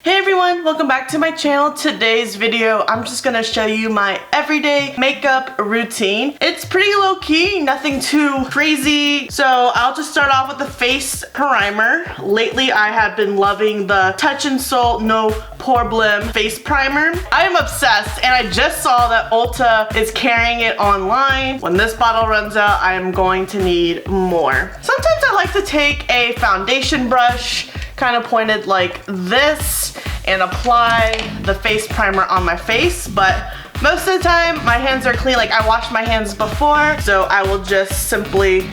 Hey everyone, welcome back to my channel. Today's video, I'm just gonna show you my everyday makeup routine. It's pretty low-key, nothing too crazy. So I'll just start off with the face primer. Lately, I have been loving the Touch in Sol No Problem face primer. I am obsessed, and I just saw that Ulta is carrying it online. When this bottle runs out, I am going to need more. Sometimes I like to take a foundation brush, kind of pointed like this, and apply the face primer on my face, but most of the time my hands are clean. Like, I washed my hands before, so I will just simply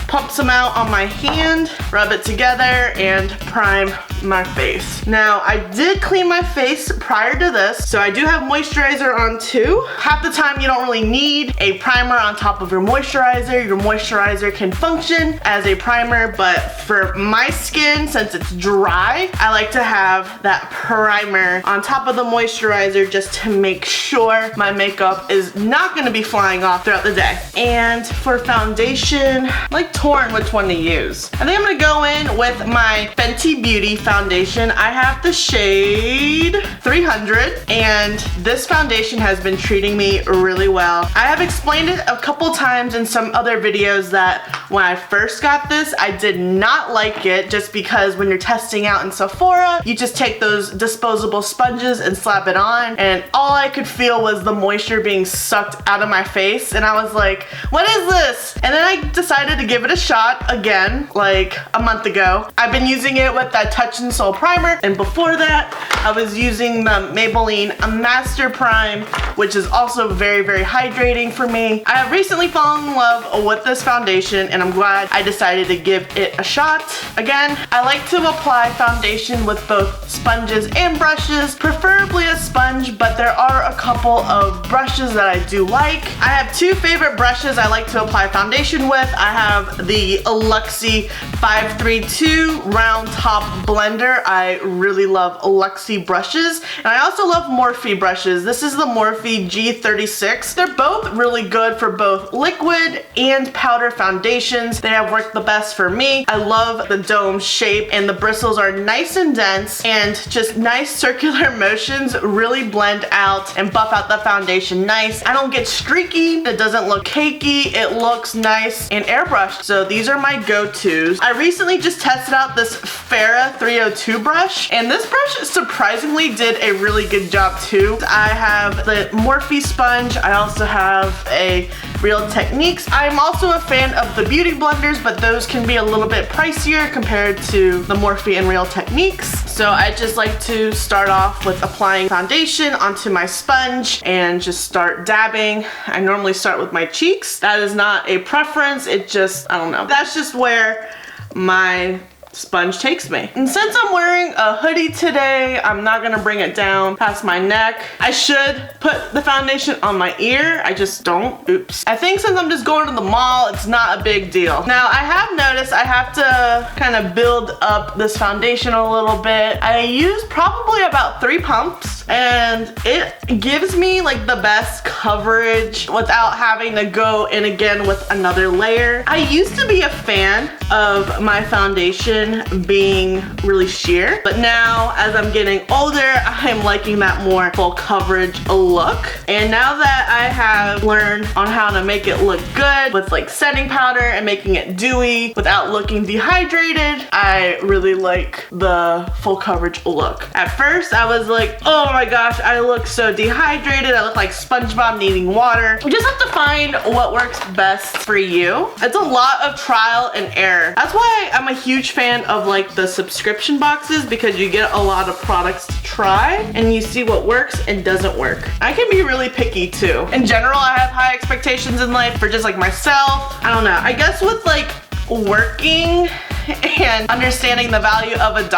pump some out on my hand, rub it together, and prime my face. Now, I did clean my face prior to this, so I do have moisturizer on too. Half the time you don't really need a primer on top of your moisturizer. Your moisturizer can function as a primer, but for my skin, since it's dry, I like to have that primer on top of the moisturizer just to make sure my makeup is not gonna be flying off throughout the day. And for foundation, like torn which one to use. I think I'm gonna go in with my Fenty Beauty foundation. I have the shade 300, and this foundation has been treating me really well. I have explained it a couple times in some other videos that when I first got this, I did not like it, just because when you're testing out in Sephora, you just take those disposable sponges and slap it on, and all I could feel was the moisture being sucked out of my face, and I was like, what is this? And then I decided to give it a shot again, like a month ago. I've been using it with that Touch in Sol primer, and before that, I was using the Maybelline Master Prime, which is also very, very hydrating for me. I have recently fallen in love with this foundation, and I'm glad I decided to give it a shot. Again, I like to apply foundation with both sponges and brushes, preferably a sponge, but there are a couple of brushes that I do like. I have two favorite brushes I like to apply foundation with. I have the Luxie 532 round top blender. I really love Luxie brushes, and I also love Morphe brushes. This is the Morphe G36. They're both really good for both liquid and powder foundations. They have worked the best for me. I love the dome shape, and the bristles are nice and dense, and just nice circular motions really blend out and buff out the foundation nice. I don't get streaky, it doesn't look cakey, it looks nice and airbrushed. So these are my go-tos. I recently just tested out this Farrah 302 brush, and this brush surprisingly did a really good job too. I have the Morphe sponge. I also have a Real Techniques. I'm also a fan of the beauty blenders, but those can be a little bit pricier compared to the Morphe and Real Techniques. So I just like to start off with applying foundation onto my sponge and just start dabbing. I normally start with my cheeks. That is not a preference, it just, I don't know. That's just where my sponge takes me. And since I'm wearing a hoodie today, I'm not gonna bring it down past my neck. I should put the foundation on my ear, I just don't. Oops. I think since I'm just going to the mall, it's not a big deal. Now, I have noticed I have to kind of build up this foundation a little bit. I use probably about 3 pumps, and it gives me like the best coverage without having to go in again with another layer. I used to be a fan of my foundation being really sheer, but now as I'm getting older, I'm liking that more full coverage look. And now that I have learned on how to make it look good with like setting powder and making it dewy without looking dehydrated, I really like the full coverage look. At first I was like, oh my gosh, I look so dehydrated, I look like SpongeBob needing water. You just have to find what works best for you. It's a lot of trial and error. That's why I'm a huge fan of like the subscription boxes, because you get a lot of products to try and you see what works and doesn't work. I can be really picky too. In general, I have high expectations in life for just like myself. I don't know, I guess with like working and understanding the value of $1,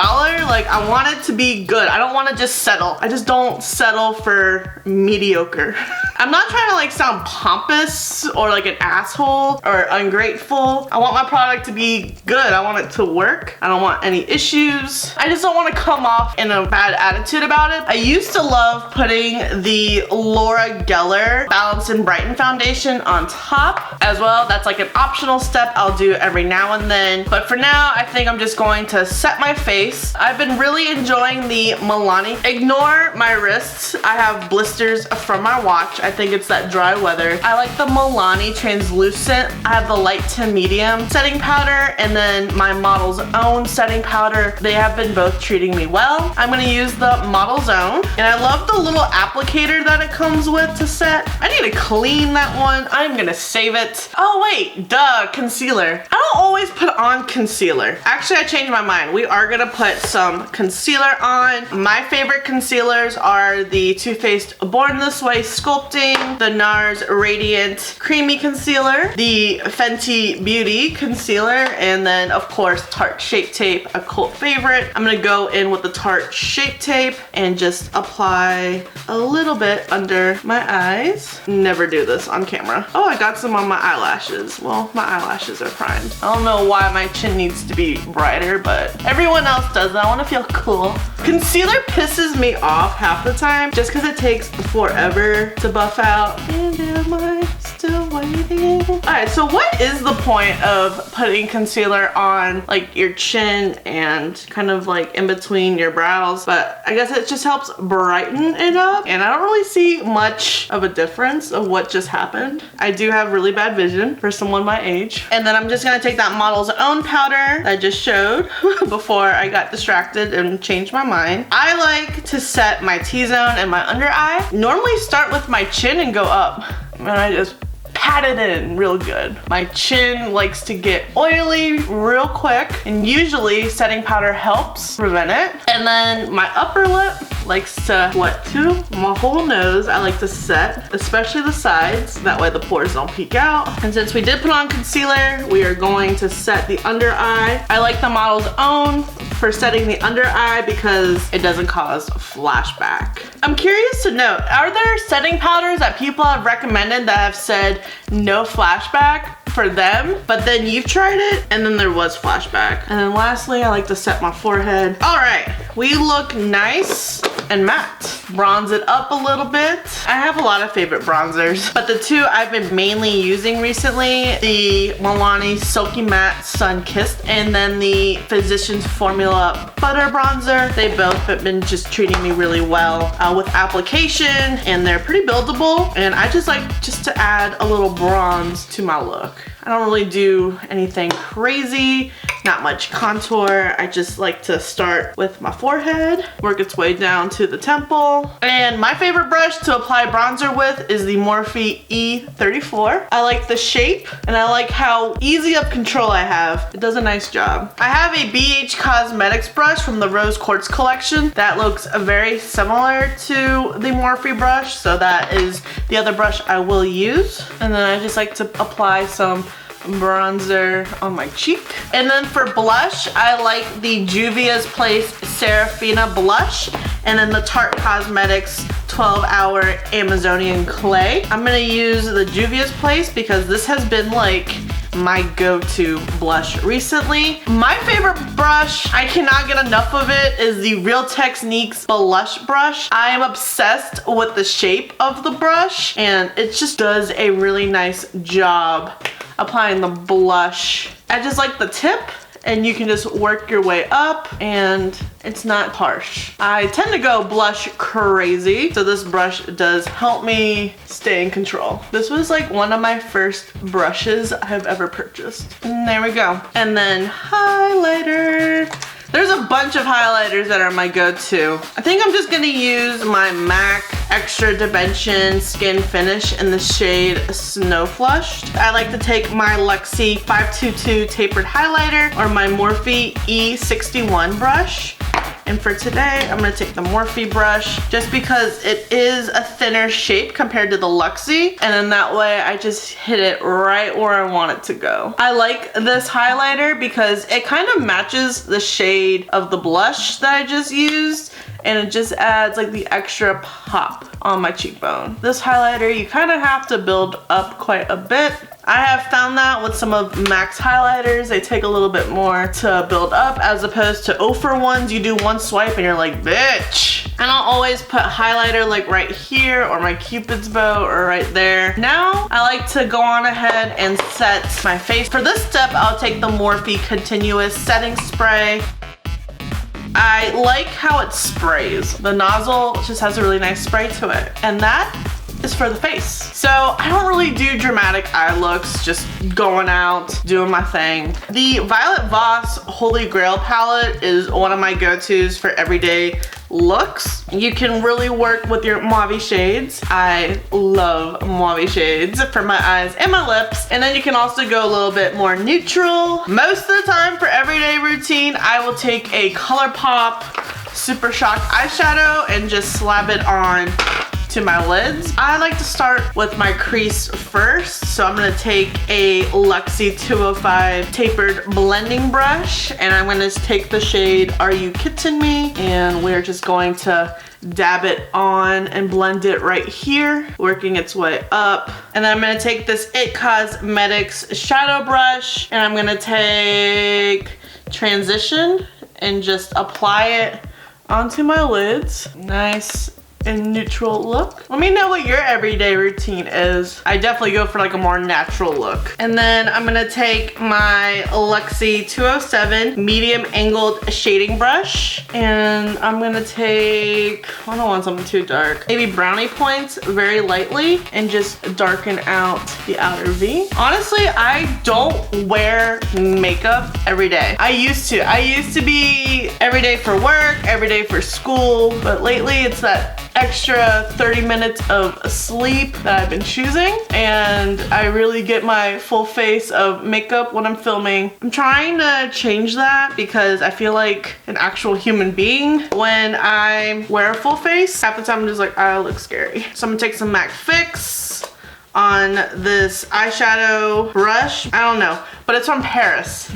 like I want it to be good. I don't want to just settle. I just don't settle for mediocre. I'm not trying to like sound pompous or like an asshole or ungrateful. I want my product to be good. I want it to work. I don't want any issues. I just don't want to come off in a bad attitude about it. I used to love putting the Laura Geller Balance and Brighten foundation on top as well. That's like an optional step I'll do every now and then. But for now, now, I think I'm just going to set my face. I've been really enjoying the Milani. Ignore my wrists. I have blisters from my watch. I think it's that dry weather. I like the Milani translucent. I have the light to medium setting powder and then my Model's Own setting powder. They have been both treating me well. I'm gonna use the Model's Own, and I love the little applicator that it comes with to set. I need to clean that one. I'm gonna save it. Oh wait, duh, concealer. I don't always put on concealer. Actually, I changed my mind. We are gonna put some concealer on. My favorite concealers are the Too Faced Born This Way Sculpting, the NARS Radiant Creamy Concealer, the Fenty Beauty Concealer, and then of course Tarte Shape Tape, a cult favorite. I'm gonna go in with the Tarte Shape Tape and just apply a little bit under my eyes. Never do this on camera. Oh, I got some on my eyelashes. Well, my eyelashes are primed. I don't know why my chin needs to be brighter, but everyone else does it. I want to feel cool. Concealer pisses me off half the time just because it takes forever to buff out. And am I still waiting? Alright, so what is the point of putting concealer on like your chin and kind of like in between your brows? But I guess it just helps brighten it up, and I don't really see much of a difference of what just happened. I do have really bad vision for someone my age. And then I'm just gonna take that Model's Own powder that I just showed before I got distracted and changed my mind. I like to set my T-zone and my under eye. Normally start with my chin and go up, and I just pat it in real good. My chin likes to get oily real quick, and usually setting powder helps prevent it. And then my upper lip likes to wet too. My whole nose I like to set, especially the sides. That way the pores don't peek out. And since we did put on concealer, we are going to set the under eye. I like the Model's Own for setting the under eye because it doesn't cause flashback. I'm curious to note, are there setting powders that people have recommended that have said no flashback for them, but then you've tried it and then there was flashback? And then lastly, I like to set my forehead. All right, we look nice and matte. Bronze it up a little bit. I have a lot of favorite bronzers, but the two I've been mainly using recently, the Milani Silky Matte Sun Kissed and then the Physicians Formula Butter Bronzer. They both have been just treating me really well with application, and they're pretty buildable, and I just like to add a little bronze to my look. I don't really do anything crazy, not much contour. I just like to start with my forehead, work its way down to the temple. And my favorite brush to apply bronzer with is the Morphe E34. I like the shape, and I like how easy of control I have. It does a nice job. I have a BH Cosmetics brush from the Rose Quartz collection that looks very similar to the Morphe brush, so that is the other brush I will use. And then I just like to apply some bronzer on my cheek. And then for blush, I like the Juvia's Place Serafina blush, and then the Tarte Cosmetics 12-Hour Amazonian Clay. I'm gonna use the Juvia's Place because this has been like my go-to blush recently. My favorite brush, I cannot get enough of it, is the Real Techniques blush brush. I am obsessed with the shape of the brush, and it just does a really nice job applying the blush. I just like the tip, and you can just work your way up, and it's not harsh. I tend to go blush crazy, so this brush does help me stay in control. This was like one of my first brushes I've ever purchased. And there we go. And then highlighter. There's a bunch of highlighters that are my go-to. I think I'm just gonna use my MAC Extra Dimension Skin Finish in the shade Snow Flushed. I like to take my Luxie 522 Tapered Highlighter or my Morphe E61 brush. And for today, I'm gonna take the Morphe brush just because it is a thinner shape compared to the Luxie. And then that way I just hit it right where I want it to go. I like this highlighter because it kind of matches the shade of the blush that I just used. and it just adds like the extra pop on my cheekbone. This highlighter, you kind of have to build up quite a bit. I have found that with some of MAC's highlighters, they take a little bit more to build up as opposed to Ophir ones. You do one swipe and you're like, bitch. And I'll always put highlighter like right here or my Cupid's bow or right there. Now I like to go on ahead and set my face. For this step, I'll take the Morphe Continuous Setting Spray. I like how it sprays. The nozzle just has a really nice spray to it. And that is for the face. So I don't really do dramatic eye looks, just going out, doing my thing. The Violet Voss Holy Grail palette is one of my go-tos for everyday looks. You can really work with your mauve shades. I love mauve shades for my eyes and my lips. And then you can also go a little bit more neutral. Most of the time for everyday routine, I will take a ColourPop Super Shock eyeshadow and just slap it on to my lids. I like to start with my crease first, so I'm gonna take a Luxie 205 tapered blending brush, and I'm gonna take the shade Are You Kidding Me, and we're just going to dab it on and blend it right here, working its way up. And then I'm gonna take this IT Cosmetics shadow brush, and I'm gonna take Transition and just apply it onto my lids. Nice and neutral look. Let me know what your everyday routine is. I definitely go for like a more natural look. And then I'm gonna take my Luxie 207 medium angled shading brush, and I'm gonna take, I don't want something too dark, maybe brownie points very lightly and just darken out the outer V. Honestly, I don't wear makeup every day. I used to be every day for work, every day for school, but lately it's that extra 30 minutes of sleep that I've been choosing, and I really get my full face of makeup when I'm filming. I'm trying to change that because I feel like an actual human being when I wear a full face. Half the time I'm just like, I look scary. So I'm gonna take some MAC Fix on this eyeshadow brush. I don't know, but it's from Paris.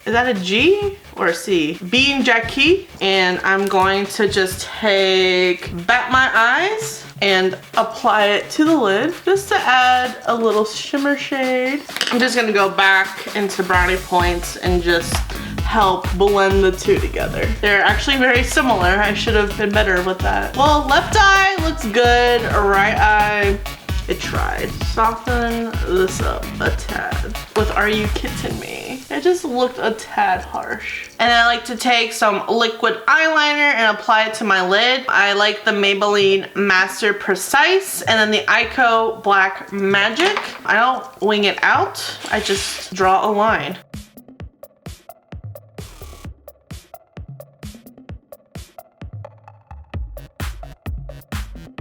Is that a G or a C? Bean Jackie. And I'm going to just take Bat My Eyes and apply it to the lid just to add a little shimmer shade. I'm just gonna go back into brownie points and just help blend the two together. They're actually very similar. I should have been better with that. Well, left eye looks good. Right eye, it tried. Soften this up a tad with Are You Kidding Me? It just looked a tad harsh. And I like to take some liquid eyeliner and apply it to my lid. I like the Maybelline Master Precise and then the Ico Black Magic. I don't wing it out, I just draw a line.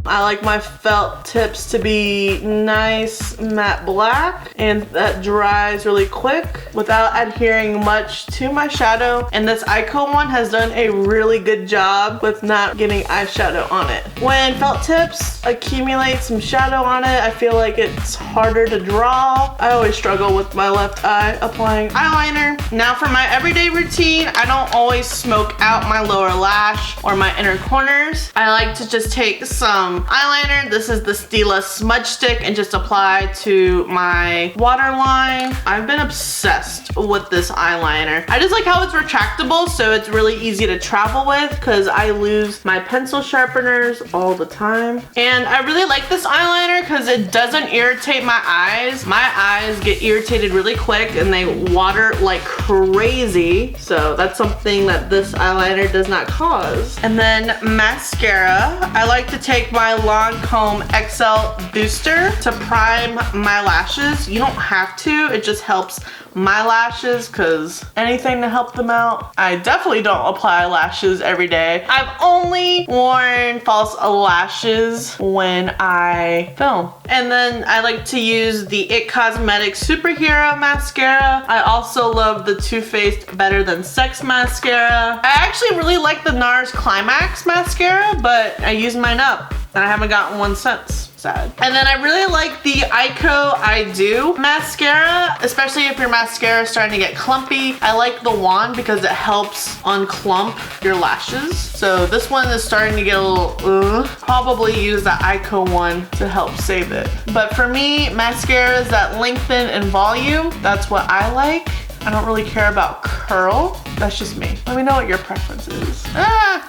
I like my felt tips to be nice matte black, and that dries really quick without adhering much to my shadow. And this Ico one has done a really good job with not getting eyeshadow on it. When felt tips accumulate some shadow on it, I feel like it's harder to draw. I always struggle with my left eye applying eyeliner. Now for my everyday routine, I don't always smoke out my lower lash or my inner corners. I like to just take some eyeliner. This is the Stila Smudge Stick and just apply to my waterline. I've been obsessed with this eyeliner. I just like how it's retractable, so it's really easy to travel with because I lose my pencil sharpeners all the time. And I really like this eyeliner because it doesn't irritate my eyes. My eyes get irritated really quick and they water like crazy. So that's something that this eyeliner does not cause. And then mascara. I like to take my Lancome XL Booster to prime my lashes. You don't have to, it just helps my lashes because anything to help them out. I definitely don't apply lashes every day. I've only worn false lashes when I film. And then I like to use the IT Cosmetics Superhero Mascara. I also love the Too Faced Better Than Sex Mascara. I actually really like the NARS Climax Mascara, but I use mine up and I haven't gotten one since. sad. And then I really like the IPSY I Do mascara, especially if your mascara is starting to get clumpy. I like the wand because it helps unclump your lashes. So this one is starting to get a little, probably use the IPSY one to help save it. But for me, mascaras that lengthen in volume, that's what I like. I don't really care about curl. That's just me. Let me know what your preference is.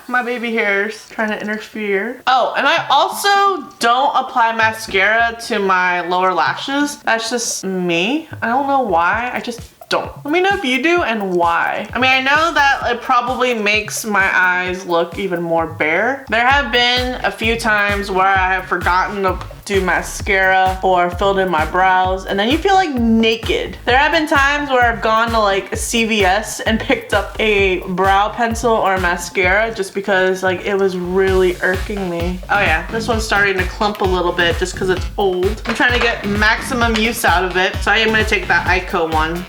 My baby hair's trying to interfere. Oh, and I also don't apply mascara to my lower lashes. That's just me. I don't know why. I just don't. Let me know if you do and why. I mean, I know that it probably makes my eyes look even more bare. There have been a few times where I have forgotten to do mascara or filled in my brows, and then you feel like naked. There have been times where I've gone to like a CVS and picked up a brow pencil or a mascara just because like it was really irking me. Oh yeah, this one's starting to clump a little bit just because it's old. I'm trying to get maximum use out of it, so I am gonna take that IPSY one.